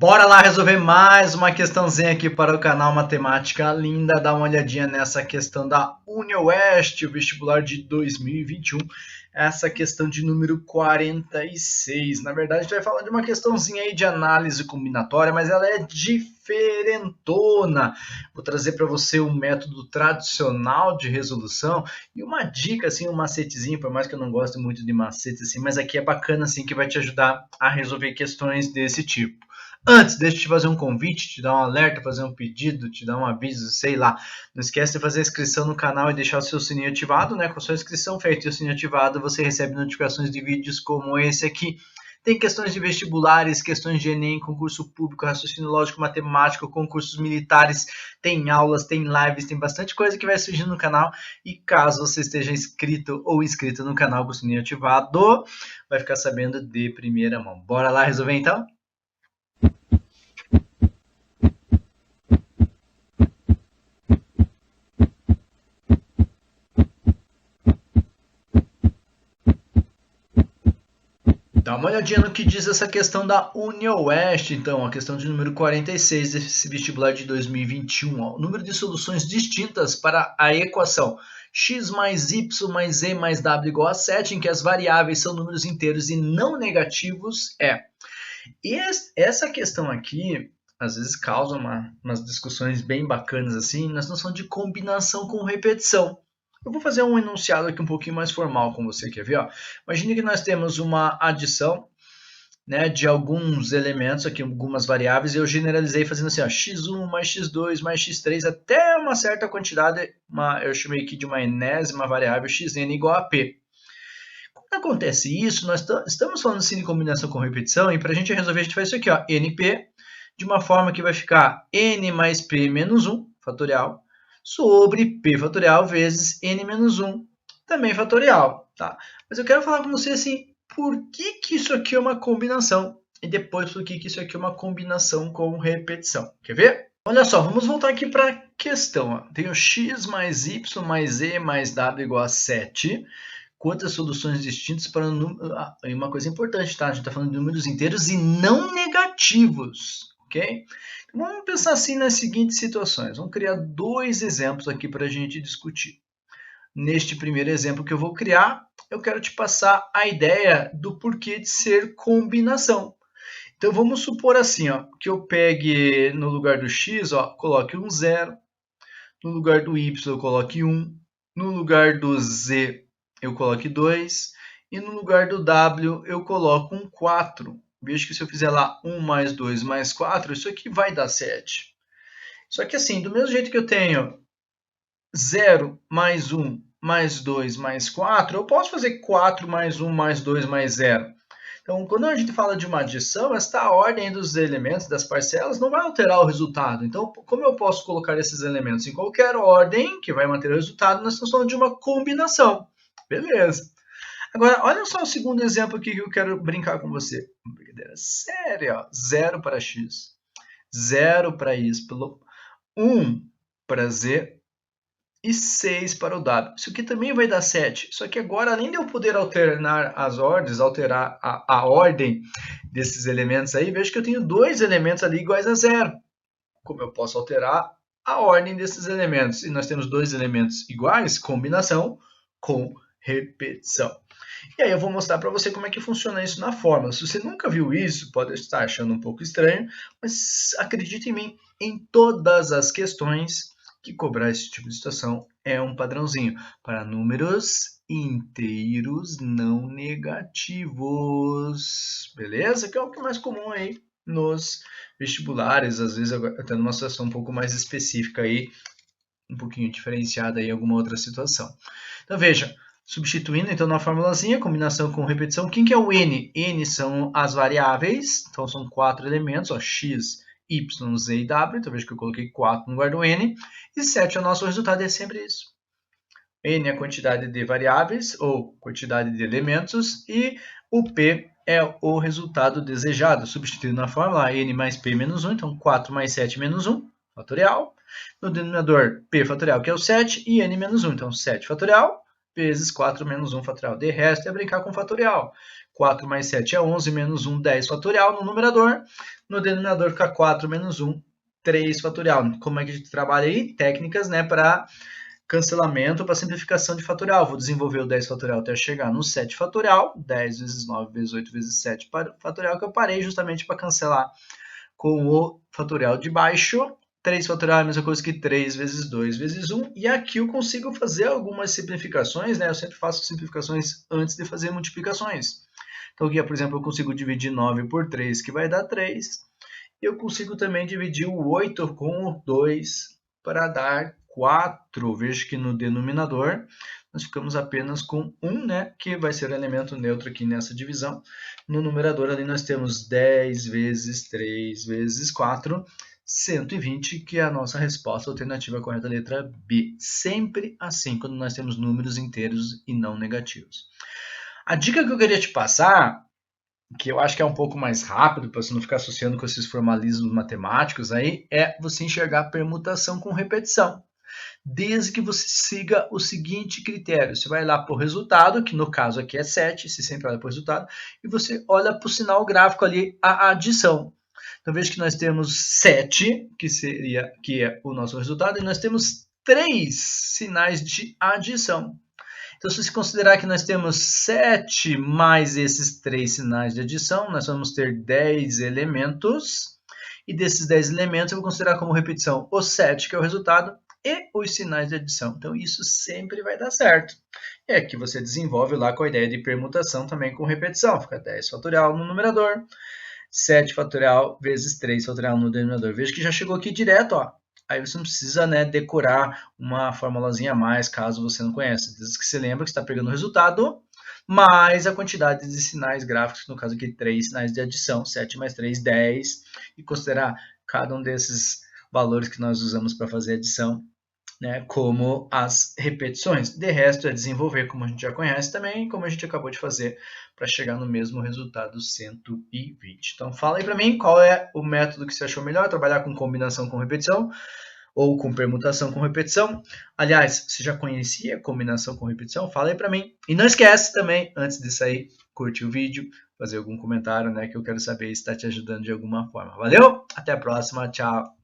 Bora lá resolver mais uma questãozinha aqui para o canal Matemática Linda. Dá uma olhadinha nessa questão da UniOeste, o vestibular de 2021. Essa questão de número 46. Na verdade, a gente vai falar de uma questãozinha aí de análise combinatória, mas ela é diferentona. Vou trazer para você um método tradicional de resolução e uma dica, assim, um macetezinho, por mais que eu não goste muito de macete, assim, mas aqui é bacana, assim, que vai te ajudar a resolver questões desse tipo. Antes, deixa eu te fazer um convite, te dar um alerta, fazer um pedido, te dar um aviso, sei lá. Não esquece de fazer a inscrição no canal e deixar o seu sininho ativado, né? Com a sua inscrição feita e o sininho ativado, você recebe notificações de vídeos como esse aqui. Tem questões de vestibulares, questões de Enem, concurso público, raciocínio lógico, matemático, concursos militares, tem aulas, tem lives, tem bastante coisa que vai surgindo no canal. E caso você esteja inscrito ou inscrita no canal com o sininho ativado, vai ficar sabendo de primeira mão. Bora lá resolver então? Dá uma olhadinha no que diz essa questão da UniOeste, então, a questão de número 46 desse vestibular de 2021. Ó. O número de soluções distintas para a equação x mais y mais e mais w igual a 7, em que as variáveis são números inteiros e não negativos, é. E essa questão aqui, às vezes, causa umas discussões bem bacanas assim, na noção de combinação com repetição. Eu vou fazer um enunciado aqui um pouquinho mais formal com você, quer ver? Ó? Imagine que nós temos uma adição, né, de alguns elementos aqui, algumas variáveis, e eu generalizei fazendo assim, ó, x1 mais x2 mais x3 até uma certa quantidade, eu chamei aqui de uma enésima variável, xn igual a p. Quando acontece isso, nós estamos falando assim de combinação com repetição, e para a gente resolver, a gente faz isso aqui, ó, np, de uma forma que vai ficar n mais p menos 1, fatorial, sobre p fatorial vezes n menos 1, também fatorial, tá? Mas eu quero falar com você assim, por que isso aqui é uma combinação? E depois por que isso aqui é uma combinação com repetição? Quer ver? Olha só, vamos voltar aqui para a questão. Ó. Tenho x mais y mais e mais w igual a 7. Quantas soluções distintas para um número... e uma coisa importante, tá? A gente está falando de números inteiros e não negativos, ok? Então, vamos pensar assim nas seguintes situações. Vamos criar dois exemplos aqui para a gente discutir. Neste primeiro exemplo que eu vou criar, eu quero te passar a ideia do porquê de ser combinação. Então, vamos supor assim, ó, que eu pegue no lugar do x, ó, coloque um 0, no lugar do y eu coloque 1, no lugar do z eu coloque 2, e no lugar do w eu coloco um 4. Veja que se eu fizer lá 1 mais 2 mais 4, isso aqui vai dar 7. Só que assim, do mesmo jeito que eu tenho 0 mais 1 mais 2 mais 4, eu posso fazer 4 mais 1 mais 2 mais 0. Então, quando a gente fala de uma adição, esta ordem dos elementos, das parcelas, não vai alterar o resultado. Então, como eu posso colocar esses elementos em qualquer ordem que vai manter o resultado, nós estamos falando de uma combinação. Beleza. Agora, olha só o segundo exemplo aqui que eu quero brincar com você. Uma brincadeira séria. 0 para x, 0 para y, 1 para z, e 6 para o W. Isso aqui também vai dar 7. Só que agora, além de eu poder alternar as ordens, alterar a ordem desses elementos aí, vejo que eu tenho dois elementos ali iguais a 0. Como eu posso alterar a ordem desses elementos? E nós temos dois elementos iguais, combinação com repetição. E aí eu vou mostrar para você como é que funciona isso na fórmula. Se você nunca viu isso, pode estar achando um pouco estranho, mas acredite em mim, em todas as questões que cobrar esse tipo de situação é um padrãozinho para números inteiros não negativos, beleza? Que é o que é mais comum aí nos vestibulares, às vezes até numa situação um pouco mais específica aí, um pouquinho diferenciada aí em alguma outra situação. Então veja, substituindo então na formulazinha, combinação com repetição, quem que é o n? N são as variáveis, então são 4 elementos, ó, x, y, z e w, então veja que eu coloquei 4 no lugar do n, e 7 é o nosso resultado, é sempre isso. N é a quantidade de variáveis, ou quantidade de elementos, e o P é o resultado desejado, substituindo na fórmula n mais P menos 1, então 4 mais 7 menos 1, fatorial. No denominador, P fatorial, que é o 7, e n menos 1, então 7 fatorial, vezes 4 menos 1 fatorial. De resto, é brincar com fatorial. 4 mais 7 é 11, menos 1, 10 fatorial no numerador. No denominador fica 4 menos 1, 3 fatorial. Como é que a gente trabalha aí? Técnicas, né, para cancelamento, para simplificação de fatorial. Vou desenvolver o 10 fatorial até chegar no 7 fatorial. 10 vezes 9 vezes 8 vezes 7 fatorial, que eu parei justamente para cancelar com o fatorial de baixo. 3 fatorial é a mesma coisa que 3 vezes 2 vezes 1. E aqui eu consigo fazer algumas simplificações, né? Eu sempre faço simplificações antes de fazer multiplicações. Então aqui, por exemplo, eu consigo dividir 9 por 3, que vai dar 3. Eu consigo também dividir o 8 com o 2 para dar 4. Veja que no denominador nós ficamos apenas com 1, né, que vai ser o elemento neutro aqui nessa divisão. No numerador ali nós temos 10 vezes 3 vezes 4, 120, que é a nossa resposta alternativa correta, letra B. Sempre assim, quando nós temos números inteiros e não negativos. A dica que eu queria te passar, que eu acho que é um pouco mais rápido, para você não ficar associando com esses formalismos matemáticos aí, é você enxergar permutação com repetição. Desde que você siga o seguinte critério. Você vai lá para o resultado, que no caso aqui é 7, você sempre olha para o resultado, e você olha para o sinal gráfico ali, a adição. Então veja que nós temos 7, que é o nosso resultado, e nós temos 3 sinais de adição. Então, se você considerar que nós temos 7 mais esses 3 sinais de adição, nós vamos ter 10 elementos. E desses 10 elementos, eu vou considerar como repetição o 7, que é o resultado, e os sinais de adição. Então, isso sempre vai dar certo. E aqui você desenvolve lá com a ideia de permutação também com repetição. Fica 10 fatorial no numerador, 7 fatorial vezes 3 fatorial no denominador. Veja que já chegou aqui direto, ó. Aí você não precisa, né, decorar uma formulazinha a mais, caso você não conheça. Desde que você lembra que está pegando o resultado, mais a quantidade de sinais gráficos, no caso aqui 3 sinais de adição, 7 mais 3, 10, e considerar cada um desses valores que nós usamos para fazer adição, né, como as repetições. De resto, é desenvolver, como a gente já conhece também, como a gente acabou de fazer, para chegar no mesmo resultado 120. Então, fala aí para mim qual é o método que você achou melhor, trabalhar com combinação com repetição ou com permutação com repetição. Aliás, você já conhecia combinação com repetição? Fala aí para mim. E não esquece também, antes de sair, curtir o vídeo, fazer algum comentário, né, que eu quero saber se está te ajudando de alguma forma. Valeu? Até a próxima. Tchau.